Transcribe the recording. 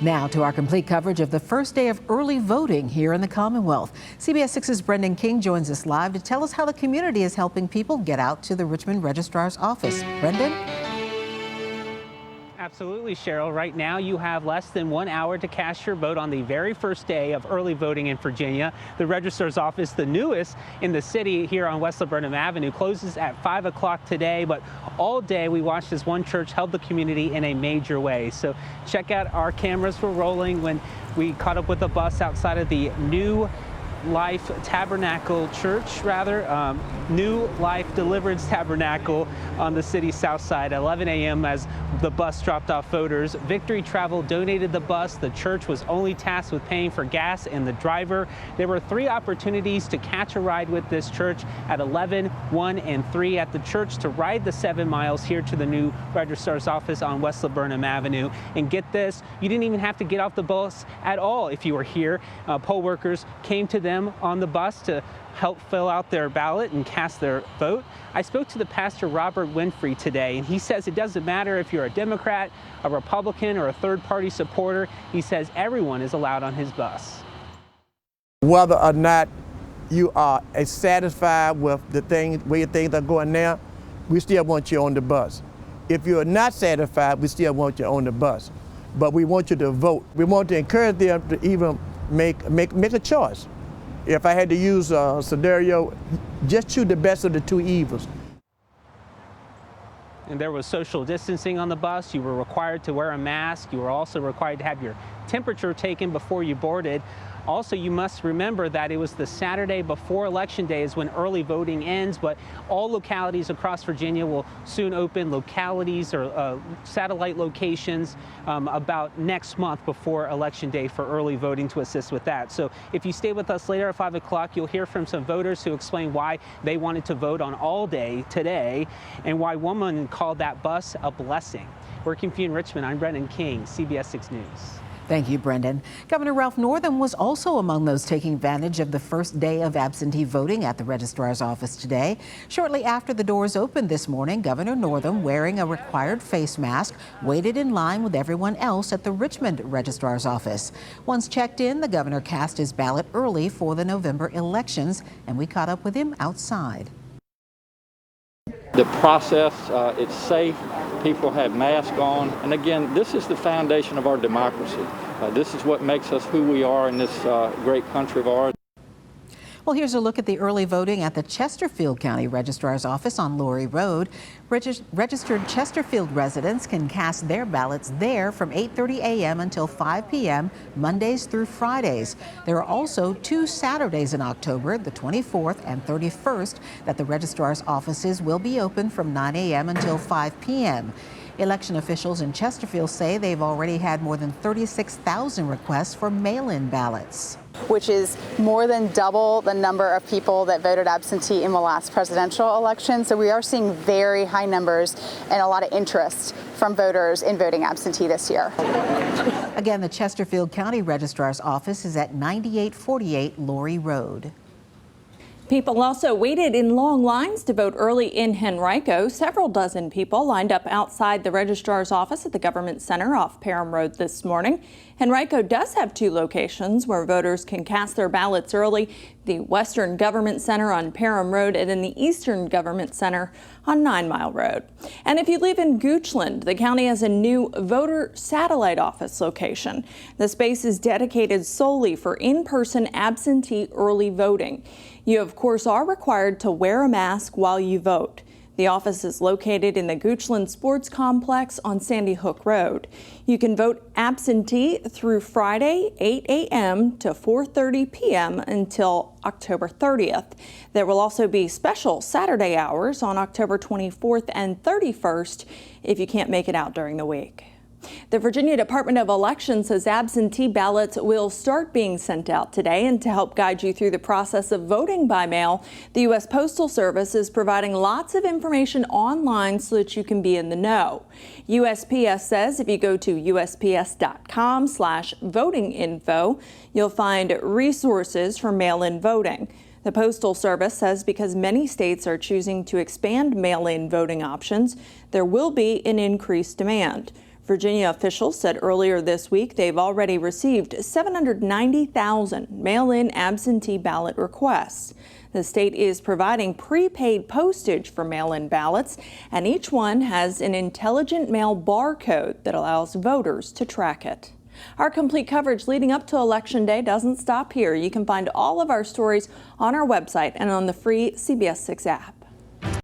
Now to our complete coverage of the first day of early voting here in the Commonwealth. CBS 6's Brendan King joins us live to tell us how the community is helping people get out to the Richmond Registrar's office. Brendan? Absolutely, Cheryl. Right now you have less than 1 hour to cast your vote on the very first day of early voting in Virginia. The Registrar's office, the newest in the city here on West Laburnum Avenue, closes at 5 o'clock today, but all day we watched as one church helped the community in a major way. So check out our cameras were rolling when we caught up with a bus outside of the New Life Tabernacle Church, New Life Deliverance Tabernacle on the city's south side at 11 a.m. as the bus dropped off voters. Victory Travel donated the bus. The church was only tasked with paying for gas and the driver. There were 3 opportunities to catch a ride with this church at 11, 1, and 3 at the church to ride the 7 miles here to the new Registrar's office on West Laburnum Avenue. And get this, you didn't even have to get off the bus at all if you were here. Poll workers came to them on the bus to help fill out their ballot and cast their vote. I spoke to the pastor Robert Winfrey today, and he says it doesn't matter if you're a Democrat, a Republican, or a third-party supporter. He says everyone is allowed on his bus. Whether or not you are satisfied with the way things are going now, we still want you on the bus. If you're not satisfied, we still want you on the bus. But we want you to vote. We want to encourage them to even make a choice. If I had to use a scenario, just choose the best of the 2 evils. And there was social distancing on the bus. You were required to wear a mask. You were also required to have your temperature taken before you boarded. Also, you must remember that it was the Saturday before Election Day is when early voting ends, but all localities across Virginia will soon open localities or satellite locations about next month before Election Day for early voting to assist with that. So if you stay with us later at 5 o'clock, you'll hear from some voters who explain why they wanted to vote on all day today and why one woman called that bus a blessing. Working for you in Richmond, I'm Brendan King, CBS 6 News. Thank you, Brendan. Governor Gov Northam was also among those taking advantage of the first day of absentee voting at the Registrar's office today. Shortly after the doors opened this morning, Governor Northam, wearing a required face mask, waited in line with everyone else at the Richmond Registrar's office. Once checked in, the governor cast his ballot early for the November elections, and we caught up with him outside. The process, it's safe, people have masks on, and again, this is the foundation of our democracy. This is what makes us who we are in this great country of ours. Well, here's a look at the early voting at the Chesterfield County Registrar's office on Laurie Road. Registered Chesterfield residents can cast their ballots there from 8:30 a.m. until 5 p.m. Mondays through Fridays. There are also 2 Saturdays in October, the 24th and 31st, that the Registrar's offices will be open from 9 a.m. until 5 p.m. Election officials in Chesterfield say they've already had more than 36,000 requests for mail-in ballots, which is more than double the number of people that voted absentee in the last presidential election. So we are seeing very high numbers and a lot of interest from voters in voting absentee this year. Again, the Chesterfield County Registrar's office is at 9848 Laurie Road. People also waited in long lines to vote early in Henrico. Several dozen people lined up outside the Registrar's office at the Government Center off Parham Road this morning. Henrico does have 2 locations where voters can cast their ballots early, the Western Government Center on Parham Road and then the Eastern Government Center on 9 Mile Road. And if you live in Goochland, the county has a new voter satellite office location. The space is dedicated solely for in-person absentee early voting. You, of course, are required to wear a mask while you vote. The office is located in the Goochland Sports Complex on Sandy Hook Road. You can vote absentee through Friday, 8 a.m. to 4:30 p.m. until October 30th. There will also be special Saturday hours on October 24th and 31st if you can't make it out during the week. The Virginia Department of Elections says absentee ballots will start being sent out today, and to help guide you through the process of voting by mail, the U.S. Postal Service is providing lots of information online so that you can be in the know. USPS says if you go to usps.com/voting-info, you'll find resources for mail-in voting. The Postal Service says because many states are choosing to expand mail-in voting options, there will be an increased demand. Virginia officials said earlier this week they've already received 790,000 mail-in absentee ballot requests. The state is providing prepaid postage for mail-in ballots, and each one has an intelligent mail barcode that allows voters to track it. Our complete coverage leading up to Election Day doesn't stop here. You can find all of our stories on our website and on the free CBS 6 app.